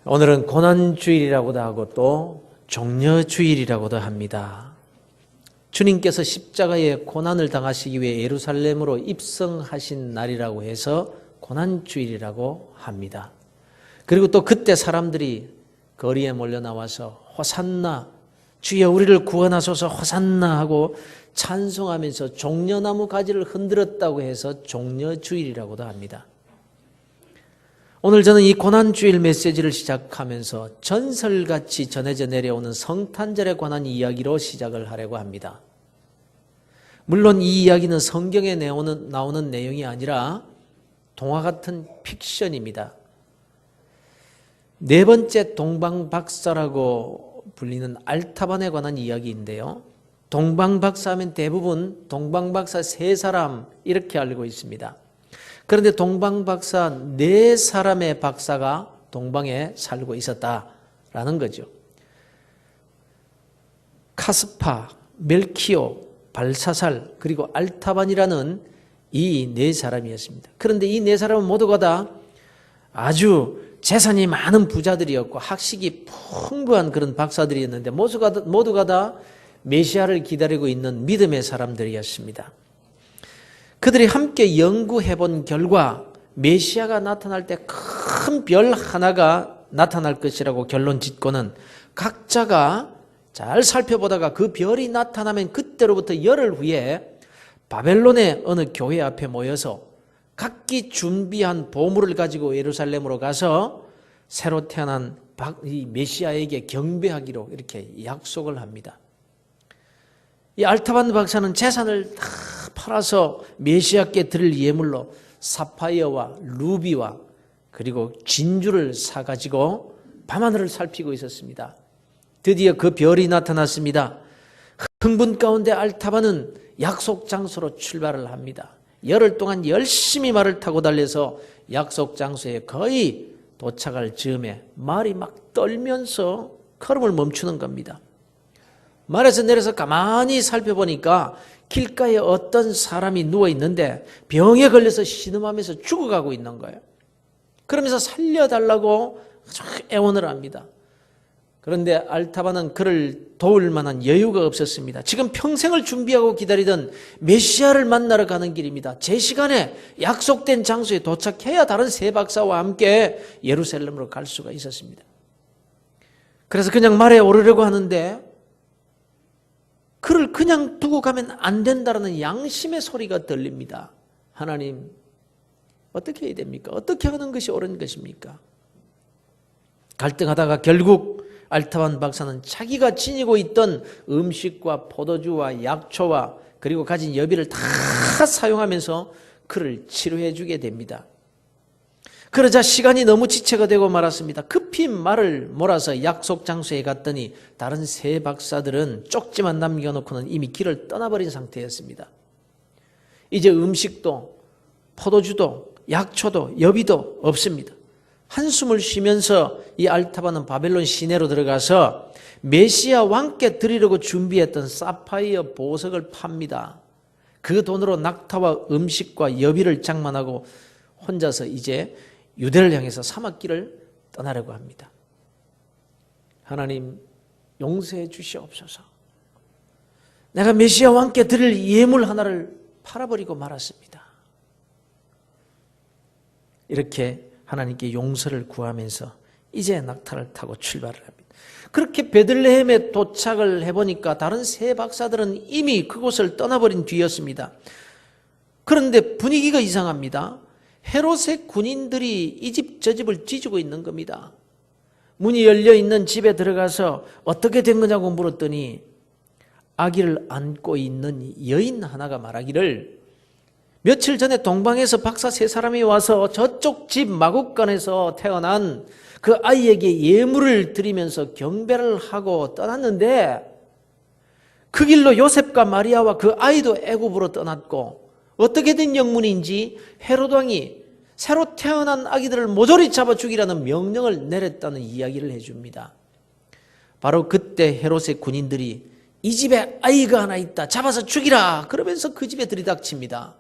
오늘은 고난주일이라고도 하고 또 종려주일이라고도 합니다. 주님께서 십자가의 고난을 당하시기 위해 예루살렘으로 입성하신 날이라고 해서 고난주일이라고 합니다. 그리고 또 그때 사람들이 거리에 몰려 나와서 호산나, 주여 우리를 구원하소서 호산나 하고 찬송하면서 종려나무 가지를 흔들었다고 해서 종려주일이라고도 합니다. 오늘 저는 이 고난주일 메시지를 시작하면서 전설같이 전해져 내려오는 성탄절에 관한 이야기로 시작을 하려고 합니다. 물론 이 이야기는 성경에 나오는 내용이 아니라 동화 같은 픽션입니다. 네 번째 동방박사라고 불리는 알타반에 관한 이야기인데요. 동방박사 하면 대부분 동방박사 세 사람 이렇게 알고 있습니다. 그런데 동방박사 네 사람의 박사가 동방에 살고 있었다라는 거죠. 카스파, 멜키오, 발사살 그리고 알타반이라는 이 네 사람이었습니다. 그런데 이 네 사람은 모두가 다 아주 재산이 많은 부자들이었고 학식이 풍부한 그런 박사들이었는데 모두가 다 메시아를 기다리고 있는 믿음의 사람들이었습니다. 그들이 함께 연구해 본 결과 메시아가 나타날 때 큰 별 하나가 나타날 것이라고 결론 짓고는 각자가 잘 살펴보다가 그 별이 나타나면 그때로부터 열흘 후에 바벨론의 어느 교회 앞에 모여서 각기 준비한 보물을 가지고 예루살렘으로 가서 새로 태어난 이 메시아에게 경배하기로 이렇게 약속을 합니다. 이 알타반 박사는 재산을 다 팔아서 메시아께 드릴 예물로 사파이어와 루비와 그리고 진주를 사가지고 밤하늘을 살피고 있었습니다. 드디어 그 별이 나타났습니다. 흥분 가운데 알타반은 약속 장소로 출발을 합니다. 열흘 동안 열심히 말을 타고 달려서 약속 장소에 거의 도착할 즈음에 말이 막 떨면서 걸음을 멈추는 겁니다. 말에서 내려서 가만히 살펴보니까 길가에 어떤 사람이 누워있는데 병에 걸려서 신음하면서 죽어가고 있는 거예요. 그러면서 살려달라고 애원을 합니다. 그런데 알타반은 그를 도울 만한 여유가 없었습니다. 지금 평생을 준비하고 기다리던 메시아를 만나러 가는 길입니다. 제 시간에 약속된 장소에 도착해야 다른 세 박사와 함께 예루살렘으로 갈 수가 있었습니다. 그래서 그냥 말에 오르려고 하는데 그를 그냥 두고 가면 안 된다는 양심의 소리가 들립니다. 하나님, 어떻게 해야 됩니까? 어떻게 하는 것이 옳은 것입니까? 갈등하다가 결국 알타반 박사는 자기가 지니고 있던 음식과 포도주와 약초와 그리고 가진 여비를 다 사용하면서 그를 치료해 주게 됩니다. 그러자 시간이 너무 지체가 되고 말았습니다. 급히 말을 몰아서 약속 장소에 갔더니 다른 세 박사들은 쪽지만 남겨놓고는 이미 길을 떠나버린 상태였습니다. 이제 음식도 포도주도 약초도 여비도 없습니다. 한숨을 쉬면서 이 알타반은 바벨론 시내로 들어가서 메시아 왕께 드리려고 준비했던 사파이어 보석을 팝니다. 그 돈으로 낙타와 음식과 여비를 장만하고 혼자서 이제 유대를 향해서 사막길을 떠나려고 합니다. 하나님, 용서해 주시옵소서. 내가 메시아 왕께 드릴 예물 하나를 팔아버리고 말았습니다. 이렇게 하나님께 용서를 구하면서 이제 낙타를 타고 출발을 합니다. 그렇게 베들레헴에 도착을 해보니까 다른 세 박사들은 이미 그곳을 떠나버린 뒤였습니다. 그런데 분위기가 이상합니다. 헤롯의 군인들이 이 집 저 집을 찢고 있는 겁니다. 문이 열려있는 집에 들어가서 어떻게 된 거냐고 물었더니 아기를 안고 있는 여인 하나가 말하기를 며칠 전에 동방에서 박사 세 사람이 와서 저쪽 집 마국간에서 태어난 그 아이에게 예물을 드리면서 경배를 하고 떠났는데 그 길로 요셉과 마리아와 그 아이도 애굽으로 떠났고 어떻게 된 영문인지 헤롯 왕이 새로 태어난 아기들을 모조리 잡아 죽이라는 명령을 내렸다는 이야기를 해줍니다. 바로 그때 헤롯의 군인들이 이 집에 아이가 하나 있다, 잡아서 죽이라, 그러면서 그 집에 들이닥칩니다.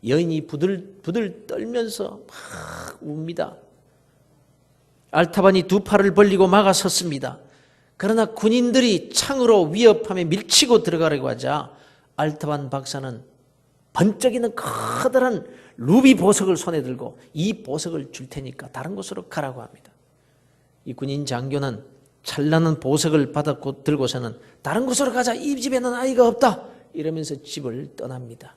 여인이 부들부들 떨면서 막 웁니다. 알타반이 두 팔을 벌리고 막아섰습니다. 그러나 군인들이 창으로 위협하며 밀치고 들어가려고 하자 알타반 박사는 번쩍이는 커다란 루비 보석을 손에 들고 이 보석을 줄 테니까 다른 곳으로 가라고 합니다. 이 군인 장교는 찬란한 보석을 받았고 들고서는 다른 곳으로 가자, 이 집에는 아이가 없다 이러면서 집을 떠납니다.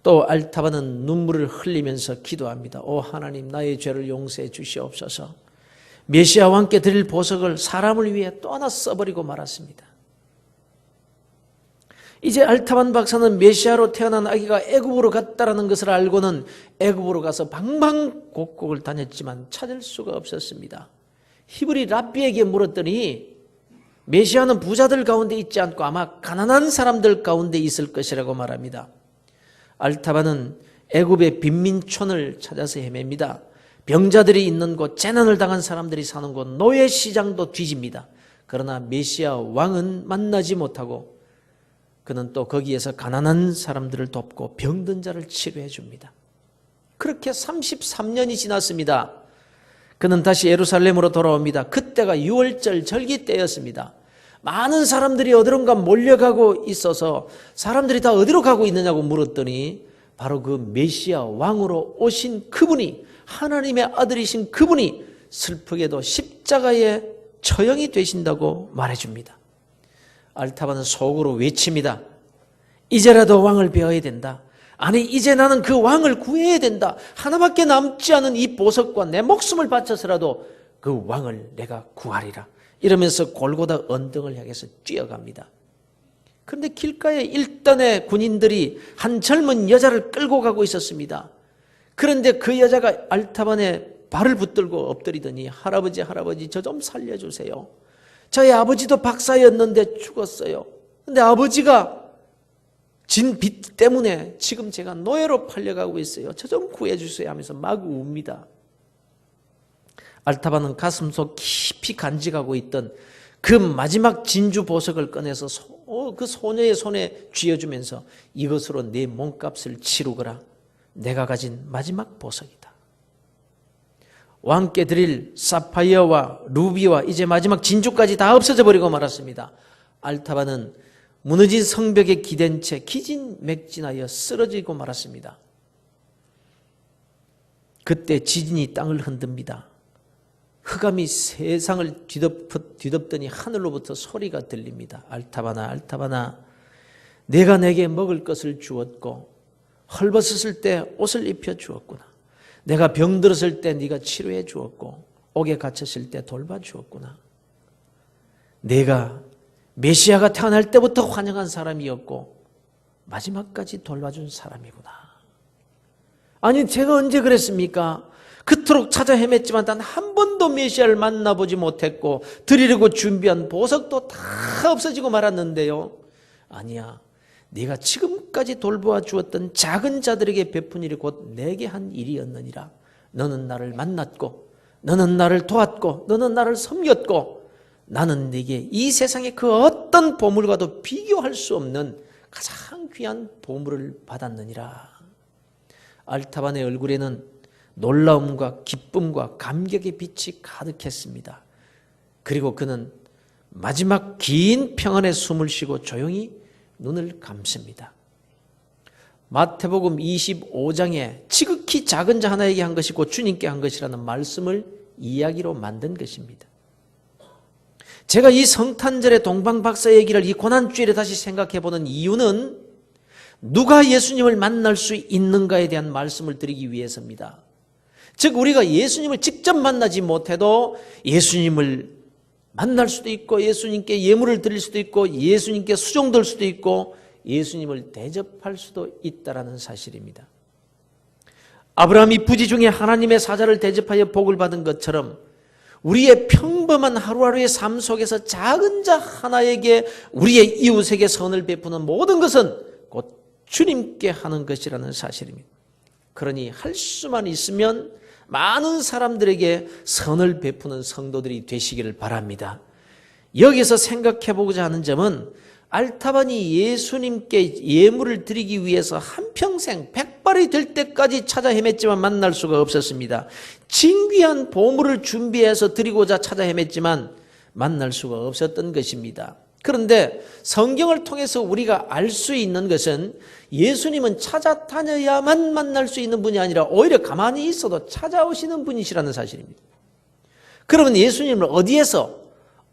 또 알타반은 눈물을 흘리면서 기도합니다. 오 하나님, 나의 죄를 용서해 주시옵소서. 메시아 왕께 드릴 보석을 사람을 위해 또 하나 써버리고 말았습니다. 이제 알타반 박사는 메시아로 태어난 아기가 애굽으로 갔다라는 것을 알고는 애굽으로 가서 방방곡곡을 다녔지만 찾을 수가 없었습니다. 히브리 랍비에게 물었더니 메시아는 부자들 가운데 있지 않고 아마 가난한 사람들 가운데 있을 것이라고 말합니다. 알타반은 애굽의 빈민촌을 찾아서 헤맵니다. 병자들이 있는 곳, 재난을 당한 사람들이 사는 곳, 노예 시장도 뒤집니다. 그러나 메시아 왕은 만나지 못하고 그는 또 거기에서 가난한 사람들을 돕고 병든 자를 치료해 줍니다. 그렇게 33년이 지났습니다. 그는 다시 예루살렘으로 돌아옵니다. 그때가 유월절 절기 때였습니다. 많은 사람들이 어디론가 몰려가고 있어서 사람들이 다 어디로 가고 있느냐고 물었더니 바로 그 메시아 왕으로 오신 그분이, 하나님의 아들이신 그분이 슬프게도 십자가에 처형이 되신다고 말해줍니다. 알타반은 속으로 외칩니다. 이제라도 왕을 배워야 된다. 아니 이제 나는 그 왕을 구해야 된다. 하나밖에 남지 않은 이 보석과 내 목숨을 바쳐서라도 그 왕을 내가 구하리라. 이러면서 골고다 언덕을 향해서 뛰어갑니다. 그런데 길가에 일단의 군인들이 한 젊은 여자를 끌고 가고 있었습니다. 그런데 그 여자가 알타반의 발을 붙들고 엎드리더니 할아버지 저 좀 살려주세요. 저희 아버지도 박사였는데 죽었어요. 근데 아버지가 진 빚 때문에 지금 제가 노예로 팔려가고 있어요. 저 좀 구해주세요 하면서 막 웁니다. 알타반은 가슴속 깊이 간직하고 있던 그 마지막 진주 보석을 꺼내서 그 소녀의 손에 쥐어주면서 이것으로 내 몸값을 치르거라. 내가 가진 마지막 보석이다. 왕께 드릴 사파이어와 루비와 이제 마지막 진주까지 다 없어져 버리고 말았습니다. 알타반은 무너진 성벽에 기댄 채 기진맥진하여 쓰러지고 말았습니다. 그때 지진이 땅을 흔듭니다. 흑암이 세상을 뒤덮더니 하늘로부터 소리가 들립니다. 알타바나 내가 내게 먹을 것을 주었고 헐벗었을 때 옷을 입혀 주었구나. 내가 병들었을 때 네가 치료해 주었고 옥에 갇혔을 때 돌봐 주었구나. 내가 메시아가 태어날 때부터 환영한 사람이었고 마지막까지 돌봐준 사람이구나. 아니 제가 언제 그랬습니까? 그토록 찾아 헤맸지만 단 한 번도 메시아를 만나보지 못했고 드리려고 준비한 보석도 다 없어지고 말았는데요. 아니야, 네가 지금까지 돌보아 주었던 작은 자들에게 베푼 일이 곧 내게 한 일이었느니라. 너는 나를 만났고 너는 나를 도왔고 너는 나를 섬겼고 나는 네게 이 세상의 그 어떤 보물과도 비교할 수 없는 가장 귀한 보물을 받았느니라. 알타반의 얼굴에는 놀라움과 기쁨과 감격의 빛이 가득했습니다. 그리고 그는 마지막 긴 평안의 숨을 쉬고 조용히 눈을 감습니다. 마태복음 25장에 지극히 작은 자 하나에게 한 것이 곧 주님께 한 것이라는 말씀을 이야기로 만든 것입니다. 제가 이 성탄절의 동방박사 얘기를 이 고난주일에 다시 생각해보는 이유는 누가 예수님을 만날 수 있는가에 대한 말씀을 드리기 위해서입니다. 즉 우리가 예수님을 직접 만나지 못해도 예수님을 만날 수도 있고 예수님께 예물을 드릴 수도 있고 예수님께 수종될 수도 있고 예수님을 대접할 수도 있다는 사실입니다. 아브라함이 부지 중에 하나님의 사자를 대접하여 복을 받은 것처럼 우리의 평범한 하루하루의 삶 속에서 작은 자 하나에게 우리의 이웃에게 선을 베푸는 모든 것은 곧 주님께 하는 것이라는 사실입니다. 그러니 할 수만 있으면 많은 사람들에게 선을 베푸는 성도들이 되시기를 바랍니다. 여기서 생각해 보고자 하는 점은 알타반이 예수님께 예물을 드리기 위해서 한평생 백발이 될 때까지 찾아 헤맸지만 만날 수가 없었습니다. 진귀한 보물을 준비해서 드리고자 찾아 헤맸지만 만날 수가 없었던 것입니다. 그런데 성경을 통해서 우리가 알 수 있는 것은 예수님은 찾아다녀야만 만날 수 있는 분이 아니라 오히려 가만히 있어도 찾아오시는 분이시라는 사실입니다. 그러면 예수님을 어디에서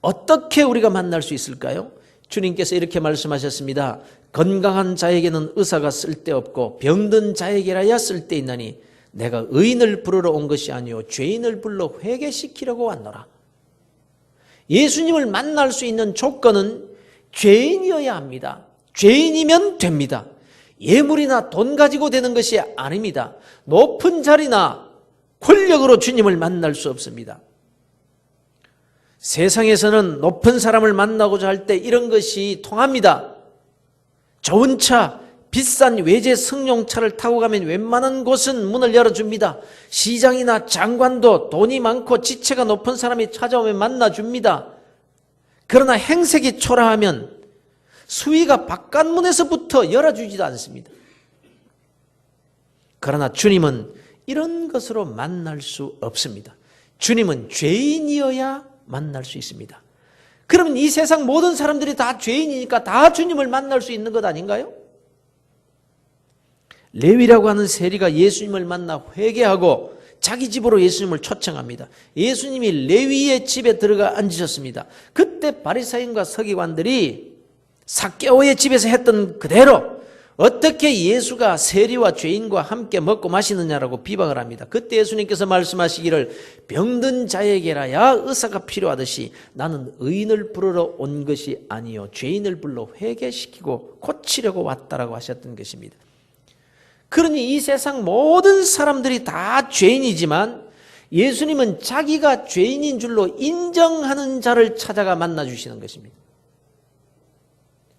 어떻게 우리가 만날 수 있을까요? 주님께서 이렇게 말씀하셨습니다. 건강한 자에게는 의사가 쓸데없고 병든 자에게라야 쓸데있나니 내가 의인을 부르러 온 것이 아니요 죄인을 불러 회개시키려고 왔노라. 예수님을 만날 수 있는 조건은 죄인이어야 합니다. 죄인이면 됩니다. 예물이나 돈 가지고 되는 것이 아닙니다. 높은 자리나 권력으로 주님을 만날 수 없습니다. 세상에서는 높은 사람을 만나고자 할 때 이런 것이 통합니다. 좋은 차, 비싼 외제 승용차를 타고 가면 웬만한 곳은 문을 열어줍니다. 시장이나 장관도 돈이 많고 지체가 높은 사람이 찾아오면 만나줍니다. 그러나 행색이 초라하면 수위가 바깥문에서부터 열어주지도 않습니다. 그러나 주님은 이런 것으로 만날 수 없습니다. 주님은 죄인이어야 만날 수 있습니다. 그러면 이 세상 모든 사람들이 다 죄인이니까 다 주님을 만날 수 있는 것 아닌가요? 레위라고 하는 세리가 예수님을 만나 회개하고 자기 집으로 예수님을 초청합니다. 예수님이 레위의 집에 들어가 앉으셨습니다. 그때 바리새인과 서기관들이 삭개오의 집에서 했던 그대로 어떻게 예수가 세리와 죄인과 함께 먹고 마시느냐라고 비방을 합니다. 그때 예수님께서 말씀하시기를 병든 자에게라야 의사가 필요하듯이 나는 의인을 부르러 온 것이 아니요 죄인을 불러 회개시키고 고치려고 왔다라고 하셨던 것입니다. 그러니 이 세상 모든 사람들이 다 죄인이지만 예수님은 자기가 죄인인 줄로 인정하는 자를 찾아가 만나주시는 것입니다.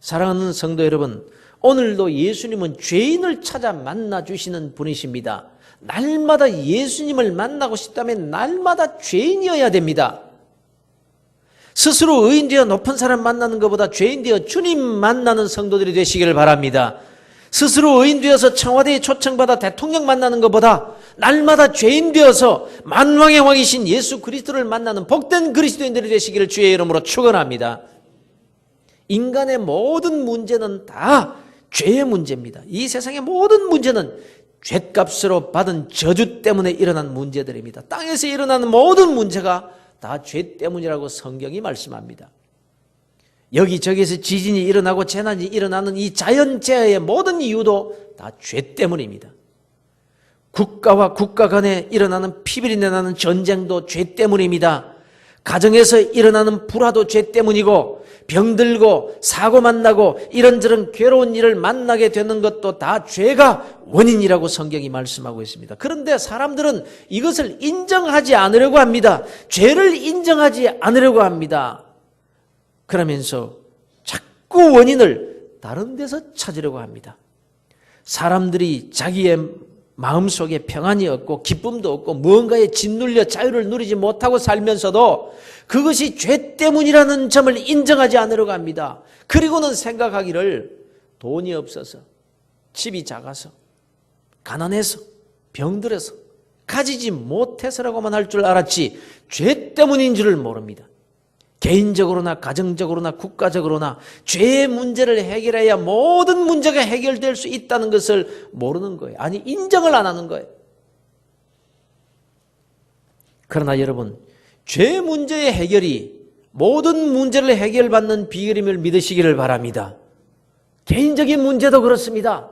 사랑하는 성도 여러분, 오늘도 예수님은 죄인을 찾아 만나주시는 분이십니다. 날마다 예수님을 만나고 싶다면 날마다 죄인이어야 됩니다. 스스로 의인 되어 높은 사람 만나는 것보다 죄인 되어 주님 만나는 성도들이 되시기를 바랍니다. 스스로 의인 되어서 청와대에 초청받아 대통령 만나는 것보다 날마다 죄인 되어서 만왕의 왕이신 예수 그리스도를 만나는 복된 그리스도인들이 되시기를 주의 이름으로 축원합니다. 인간의 모든 문제는 다 죄의 문제입니다. 이 세상의 모든 문제는 죗값으로 받은 저주 때문에 일어난 문제들입니다. 땅에서 일어나는 모든 문제가 다 죄 때문이라고 성경이 말씀합니다. 여기저기서 지진이 일어나고 재난이 일어나는 이 자연재해의 모든 이유도 다 죄 때문입니다. 국가와 국가 간에 일어나는 피비린내 나는 전쟁도 죄 때문입니다. 가정에서 일어나는 불화도 죄 때문이고 병들고 사고만 나고 이런저런 괴로운 일을 만나게 되는 것도 다 죄가 원인이라고 성경이 말씀하고 있습니다. 그런데 사람들은 이것을 인정하지 않으려고 합니다. 죄를 인정하지 않으려고 합니다. 그러면서 자꾸 원인을 다른 데서 찾으려고 합니다. 사람들이 자기의 마음속에 평안이 없고 기쁨도 없고 무언가에 짓눌려 자유를 누리지 못하고 살면서도 그것이 죄 때문이라는 점을 인정하지 않으려고 합니다. 그리고는 생각하기를 돈이 없어서, 집이 작아서, 가난해서, 병들어서, 가지지 못해서라고만 할 줄 알았지 죄 때문인 줄을 모릅니다. 개인적으로나 가정적으로나 국가적으로나 죄의 문제를 해결해야 모든 문제가 해결될 수 있다는 것을 모르는 거예요. 아니, 인정을 안 하는 거예요. 그러나 여러분, 죄 문제의 해결이 모든 문제를 해결받는 비결임을 믿으시기를 바랍니다. 개인적인 문제도 그렇습니다.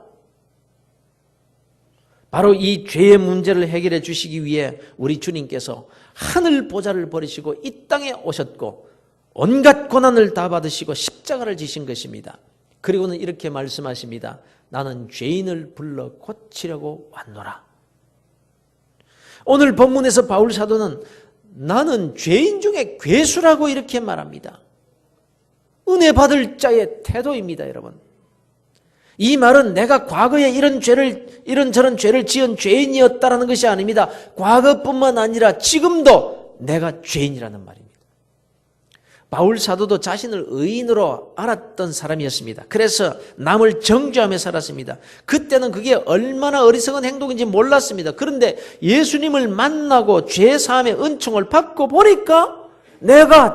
바로 이 죄의 문제를 해결해 주시기 위해 우리 주님께서 하늘 보좌를 버리시고 이 땅에 오셨고 온갖 고난을 다 받으시고 십자가를 지신 것입니다. 그리고는 이렇게 말씀하십니다. 나는 죄인을 불러 고치려고 왔노라. 오늘 본문에서 바울 사도는 나는 죄인 중에 괴수라고 이렇게 말합니다. 은혜 받을 자의 태도입니다, 여러분. 이 말은 내가 과거에 이런저런 죄를 지은 죄인이었다라는 것이 아닙니다. 과거뿐만 아니라 지금도 내가 죄인이라는 말입니다. 바울 사도도 자신을 의인으로 알았던 사람이었습니다. 그래서 남을 정죄하며 살았습니다. 그때는 그게 얼마나 어리석은 행동인지 몰랐습니다. 그런데 예수님을 만나고 죄사함의 은총을 받고 보니까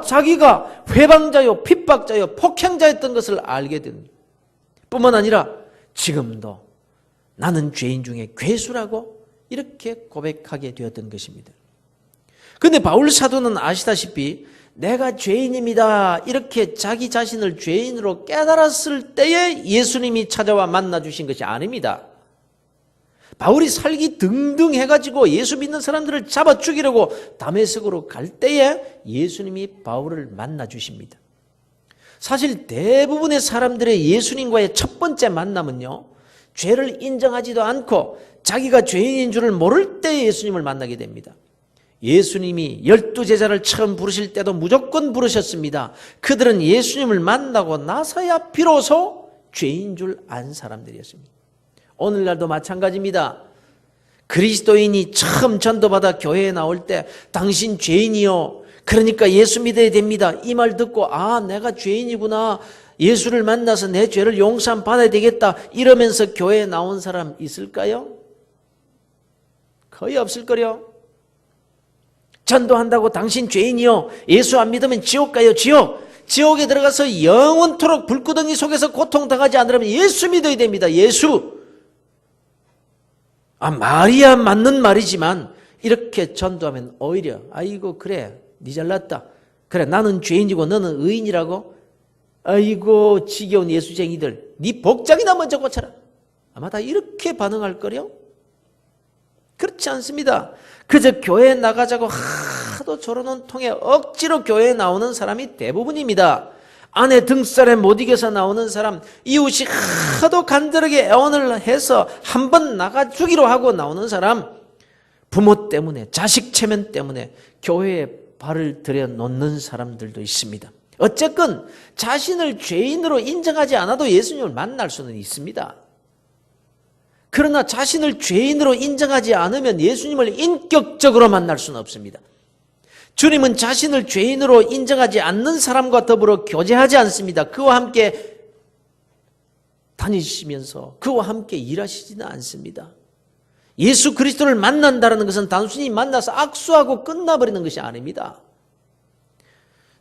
자기가 회방자요, 핍박자요, 폭행자였던 것을 알게 됩니다. 뿐만 아니라 지금도 나는 죄인 중에 괴수라고 이렇게 고백하게 되었던 것입니다. 그런데 바울 사도는 아시다시피 내가 죄인입니다, 이렇게 자기 자신을 죄인으로 깨달았을 때에 예수님이 찾아와 만나주신 것이 아닙니다. 바울이 살기 등등 해가지고 예수 믿는 사람들을 잡아 죽이려고 다메섹으로 갈 때에 예수님이 바울을 만나주십니다. 사실 대부분의 사람들의 예수님과의 첫 번째 만남은요, 죄를 인정하지도 않고 자기가 죄인인 줄을 모를 때 예수님을 만나게 됩니다. 예수님이 12제자를 처음 부르실 때도 무조건 부르셨습니다. 그들은 예수님을 만나고 나서야 비로소 죄인 줄 안 사람들이었습니다. 오늘날도 마찬가지입니다. 그리스도인이 처음 전도받아 교회에 나올 때 당신 죄인이요, 그러니까 예수 믿어야 됩니다, 이 말 듣고 내가 죄인이구나, 예수를 만나서 내 죄를 용서함 받아야 되겠다 이러면서 교회에 나온 사람 있을까요? 거의 없을 거요. 전도한다고 당신 죄인이요, 예수 안 믿으면 지옥 가요. 지옥에 들어가서 영원토록 불구덩이 속에서 고통당하지 않으려면 예수 믿어야 됩니다. 예수. 말이야 맞는 말이지만 이렇게 전도하면 오히려 아이고 그래 니 잘났다, 그래 나는 죄인이고 너는 의인이라고, 아이고 지겨운 예수쟁이들 니 복장이나 먼저 고쳐라, 아마 다 이렇게 반응할 거요. 그렇지 않습니다. 그저 교회에 나가자고 하도 조르는 통에 억지로 교회에 나오는 사람이 대부분입니다. 아내 등살에 못 이겨서 나오는 사람, 이웃이 하도 간절하게 애원을 해서 한번 나가주기로 하고 나오는 사람, 부모 때문에, 자식 체면 때문에 교회에 발을 들여놓는 사람들도 있습니다. 어쨌건 자신을 죄인으로 인정하지 않아도 예수님을 만날 수는 있습니다. 그러나 자신을 죄인으로 인정하지 않으면 예수님을 인격적으로 만날 수는 없습니다. 주님은 자신을 죄인으로 인정하지 않는 사람과 더불어 교제하지 않습니다. 그와 함께 다니시면서 그와 함께 일하시지는 않습니다. 예수 그리스도를 만난다는 것은 단순히 만나서 악수하고 끝나버리는 것이 아닙니다.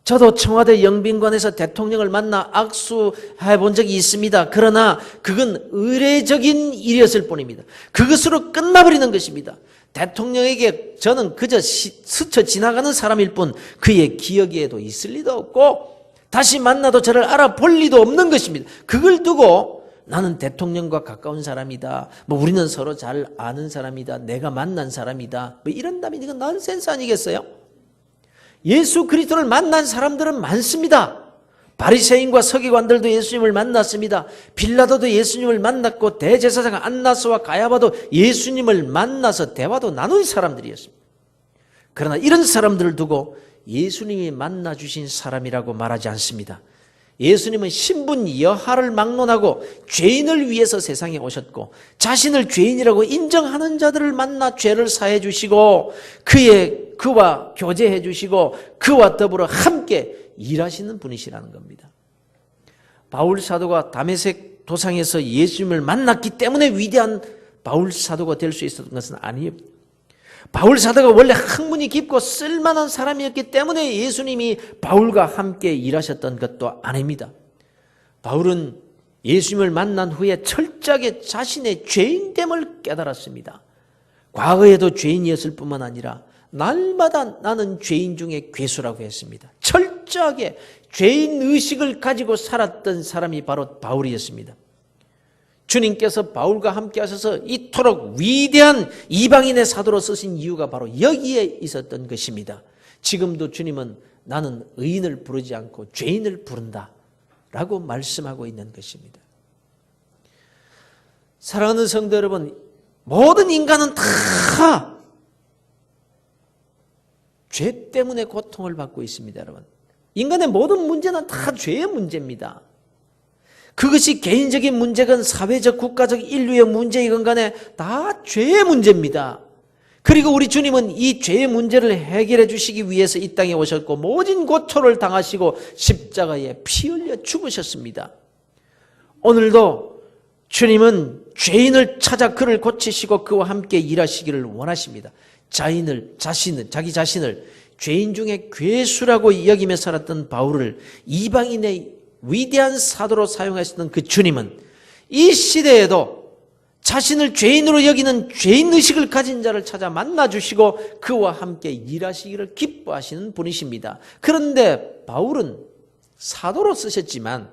저도 청와대 영빈관에서 대통령을 만나 악수해 본 적이 있습니다. 그러나 그건 의례적인 일이었을 뿐입니다. 그것으로 끝나버리는 것입니다. 대통령에게 저는 그저 스쳐 지나가는 사람일 뿐 그의 기억에도 있을 리도 없고 다시 만나도 저를 알아볼 리도 없는 것입니다. 그걸 두고 나는 대통령과 가까운 사람이다, 우리는 서로 잘 아는 사람이다, 내가 만난 사람이다, 이런다면 이건 넌센스 아니겠어요? 예수 그리스도를 만난 사람들은 많습니다. 바리새인과 서기관들도 예수님을 만났습니다. 빌라도도 예수님을 만났고 대제사장 안나스와 가야바도 예수님을 만나서 대화도 나눈 사람들이었습니다. 그러나 이런 사람들을 두고 예수님이 만나주신 사람이라고 말하지 않습니다. 예수님은 신분 여하를 막론하고 죄인을 위해서 세상에 오셨고 자신을 죄인이라고 인정하는 자들을 만나 죄를 사해 주시고 그와 교제해 주시고 그와 더불어 함께 일하시는 분이시라는 겁니다. 바울 사도가 다메섹 도상에서 예수님을 만났기 때문에 위대한 바울 사도가 될 수 있었던 것은 아니에요. 바울 사도가 원래 학문이 깊고 쓸만한 사람이었기 때문에 예수님이 바울과 함께 일하셨던 것도 아닙니다. 바울은 예수님을 만난 후에 철저하게 자신의 죄인됨을 깨달았습니다. 과거에도 죄인이었을 뿐만 아니라 날마다 나는 죄인 중에 괴수라고 했습니다. 철저하게 죄인 의식을 가지고 살았던 사람이 바로 바울이었습니다. 주님께서 바울과 함께 하셔서 이토록 위대한 이방인의 사도로 쓰신 이유가 바로 여기에 있었던 것입니다. 지금도 주님은 나는 의인을 부르지 않고 죄인을 부른다 라고 말씀하고 있는 것입니다. 사랑하는 성도 여러분, 모든 인간은 다 죄 때문에 고통을 받고 있습니다. 여러분, 인간의 모든 문제는 다 죄의 문제입니다. 그것이 개인적인 문제건 사회적, 국가적, 인류의 문제이건 간에 다 죄의 문제입니다. 그리고 우리 주님은 이 죄의 문제를 해결해 주시기 위해서 이 땅에 오셨고 모진 고초를 당하시고 십자가에 피 흘려 죽으셨습니다. 오늘도 주님은 죄인을 찾아 그를 고치시고 그와 함께 일하시기를 원하십니다. 자기 자신을 죄인 중에 괴수라고 여기며 살았던 바울을 이방인의 위대한 사도로 사용하셨던 그 주님은 이 시대에도 자신을 죄인으로 여기는 죄인의식을 가진 자를 찾아 만나주시고 그와 함께 일하시기를 기뻐하시는 분이십니다. 그런데 바울은 사도로 쓰셨지만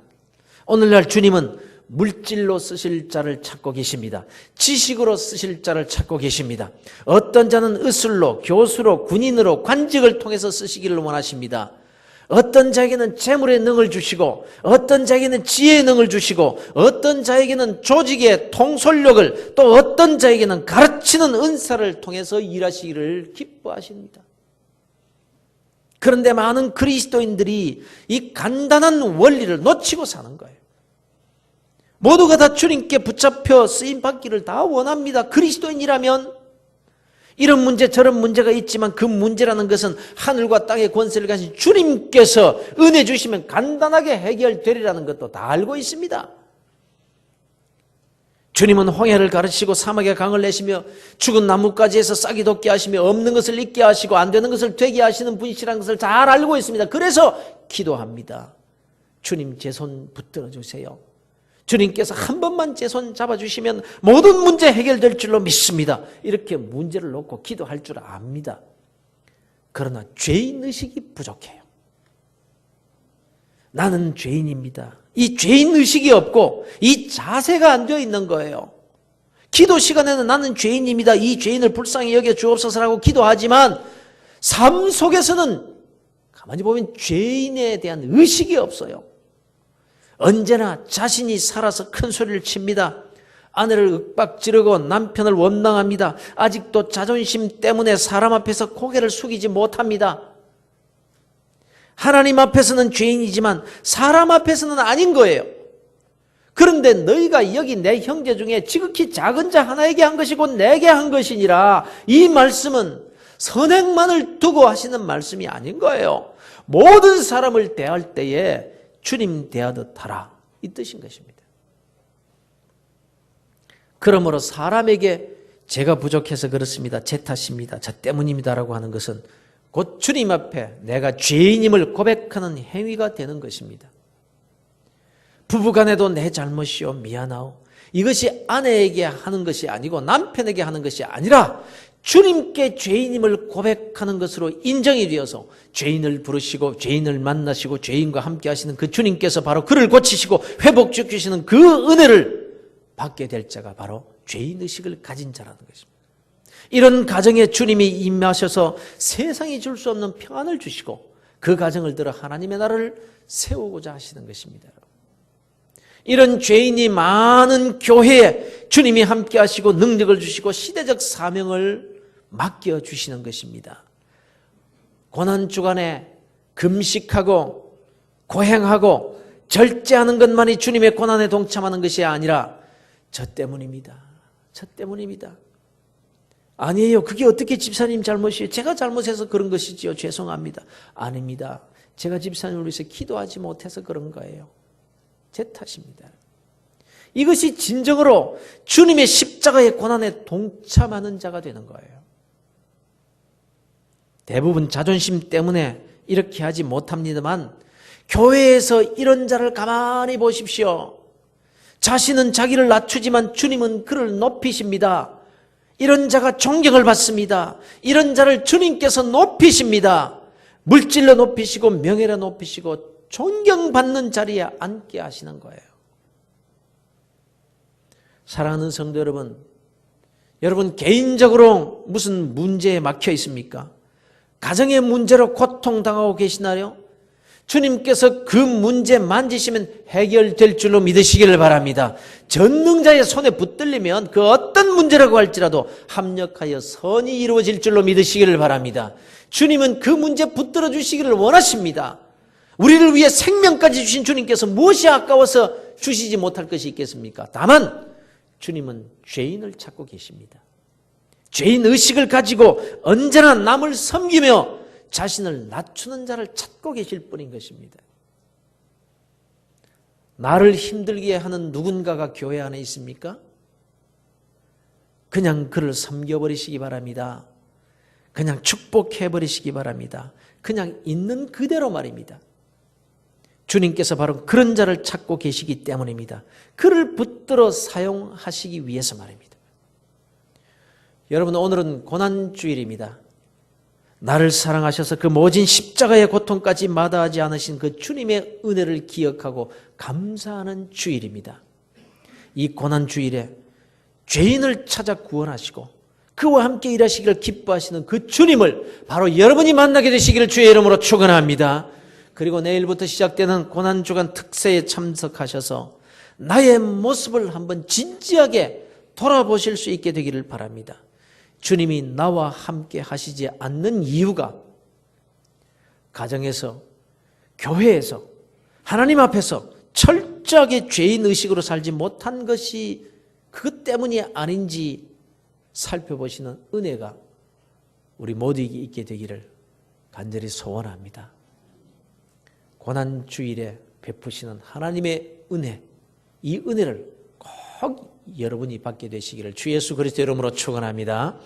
오늘날 주님은 물질로 쓰실 자를 찾고 계십니다. 지식으로 쓰실 자를 찾고 계십니다. 어떤 자는 의술로, 교수로, 군인으로, 관직을 통해서 쓰시기를 원하십니다. 어떤 자에게는 재물의 능을 주시고 어떤 자에게는 지혜의 능을 주시고 어떤 자에게는 조직의 통솔력을 또 어떤 자에게는 가르치는 은사를 통해서 일하시기를 기뻐하십니다. 그런데 많은 그리스도인들이 이 간단한 원리를 놓치고 사는 거예요. 모두가 다 주님께 붙잡혀 쓰임받기를 다 원합니다. 그리스도인이라면 이런 문제 저런 문제가 있지만 그 문제라는 것은 하늘과 땅의 권세를 가진 주님께서 은혜 주시면 간단하게 해결되리라는 것도 다 알고 있습니다. 주님은 홍해를 가르치고 사막에 강을 내시며 죽은 나뭇가지에서 싹이 돋게 하시며 없는 것을 있게 하시고 안 되는 것을 되게 하시는 분이시라는 것을 잘 알고 있습니다. 그래서 기도합니다. 주님 제 손 붙들어 주세요. 주님께서 한 번만 제 손 잡아주시면 모든 문제 해결될 줄로 믿습니다. 이렇게 문제를 놓고 기도할 줄 압니다. 그러나 죄인의식이 부족해요. 나는 죄인입니다. 이 죄인의식이 없고 이 자세가 안 되어 있는 거예요. 기도 시간에는 나는 죄인입니다. 이 죄인을 불쌍히 여겨 주옵소서라고 기도하지만 삶 속에서는 가만히 보면 죄인에 대한 의식이 없어요. 언제나 자신이 살아서 큰 소리를 칩니다. 아내를 윽박지르고 남편을 원망합니다. 아직도 자존심 때문에 사람 앞에서 고개를 숙이지 못합니다. 하나님 앞에서는 죄인이지만 사람 앞에서는 아닌 거예요. 그런데 너희가 여기 내 형제 중에 지극히 작은 자 하나에게 한 것이 곧 내게 한 것이니라. 이 말씀은 선행만을 두고 하시는 말씀이 아닌 거예요. 모든 사람을 대할 때에 주님 대하듯 하라, 이 뜻인 것입니다. 그러므로 사람에게 제가 부족해서 그렇습니다, 제 탓입니다, 저 때문입니다라고 하는 것은 곧 주님 앞에 내가 죄인임을 고백하는 행위가 되는 것입니다. 부부간에도 내 잘못이요 미안하오, 이것이 아내에게 하는 것이 아니고 남편에게 하는 것이 아니라 주님께 죄인임을 고백하는 것으로 인정이 되어서 죄인을 부르시고 죄인을 만나시고 죄인과 함께 하시는 그 주님께서 바로 그를 고치시고 회복시키시는 그 은혜를 받게 될 자가 바로 죄인의식을 가진 자라는 것입니다. 이런 가정에 주님이 임하셔서 세상이 줄 수 없는 평안을 주시고 그 가정을 들어 하나님의 나라를 세우고자 하시는 것입니다. 이런 죄인이 많은 교회에 주님이 함께 하시고 능력을 주시고 시대적 사명을 맡겨주시는 것입니다. 고난주간에 금식하고 고행하고 절제하는 것만이 주님의 고난에 동참하는 것이 아니라 저 때문입니다. 저 때문입니다. 아니에요. 그게 어떻게 집사님 잘못이에요? 제가 잘못해서 그런 것이지요. 죄송합니다. 아닙니다. 제가 집사님을 위해서 기도하지 못해서 그런 거예요. 제 탓입니다. 이것이 진정으로 주님의 십자가의 고난에 동참하는 자가 되는 거예요. 대부분 자존심 때문에 이렇게 하지 못합니다만 교회에서 이런 자를 가만히 보십시오. 자신은 자기를 낮추지만 주님은 그를 높이십니다. 이런 자가 존경을 받습니다. 이런 자를 주님께서 높이십니다. 물질로 높이시고 명예로 높이시고 존경받는 자리에 앉게 하시는 거예요. 사랑하는 성도 여러분, 여러분 개인적으로 무슨 문제에 막혀 있습니까? 가정의 문제로 고통당하고 계시나요? 주님께서 그 문제 만지시면 해결될 줄로 믿으시기를 바랍니다. 전능자의 손에 붙들리면 그 어떤 문제라고 할지라도 합력하여 선이 이루어질 줄로 믿으시기를 바랍니다. 주님은 그 문제 붙들어 주시기를 원하십니다. 우리를 위해 생명까지 주신 주님께서 무엇이 아까워서 주시지 못할 것이 있겠습니까? 다만 주님은 죄인을 찾고 계십니다. 죄인 의식을 가지고 언제나 남을 섬기며 자신을 낮추는 자를 찾고 계실 뿐인 것입니다. 나를 힘들게 하는 누군가가 교회 안에 있습니까? 그냥 그를 섬겨버리시기 바랍니다. 그냥 축복해버리시기 바랍니다. 그냥 있는 그대로 말입니다. 주님께서 바로 그런 자를 찾고 계시기 때문입니다. 그를 붙들어 사용하시기 위해서 말입니다. 여러분, 오늘은 고난주일입니다. 나를 사랑하셔서 그 모진 십자가의 고통까지 마다하지 않으신 그 주님의 은혜를 기억하고 감사하는 주일입니다. 이 고난주일에 죄인을 찾아 구원하시고 그와 함께 일하시기를 기뻐하시는 그 주님을 바로 여러분이 만나게 되시기를 주의 이름으로 축원합니다. 그리고 내일부터 시작되는 고난주간 특세에 참석하셔서 나의 모습을 한번 진지하게 돌아보실 수 있게 되기를 바랍니다. 주님이 나와 함께 하시지 않는 이유가 가정에서, 교회에서, 하나님 앞에서 철저하게 죄인의식으로 살지 못한 것이 그것 때문이 아닌지 살펴보시는 은혜가 우리 모두에게 있게 되기를 간절히 소원합니다. 고난주일에 베푸시는 하나님의 은혜, 이 은혜를 꼭 여러분이 받게 되시기를 주 예수 그리스도 이름으로 축원합니다.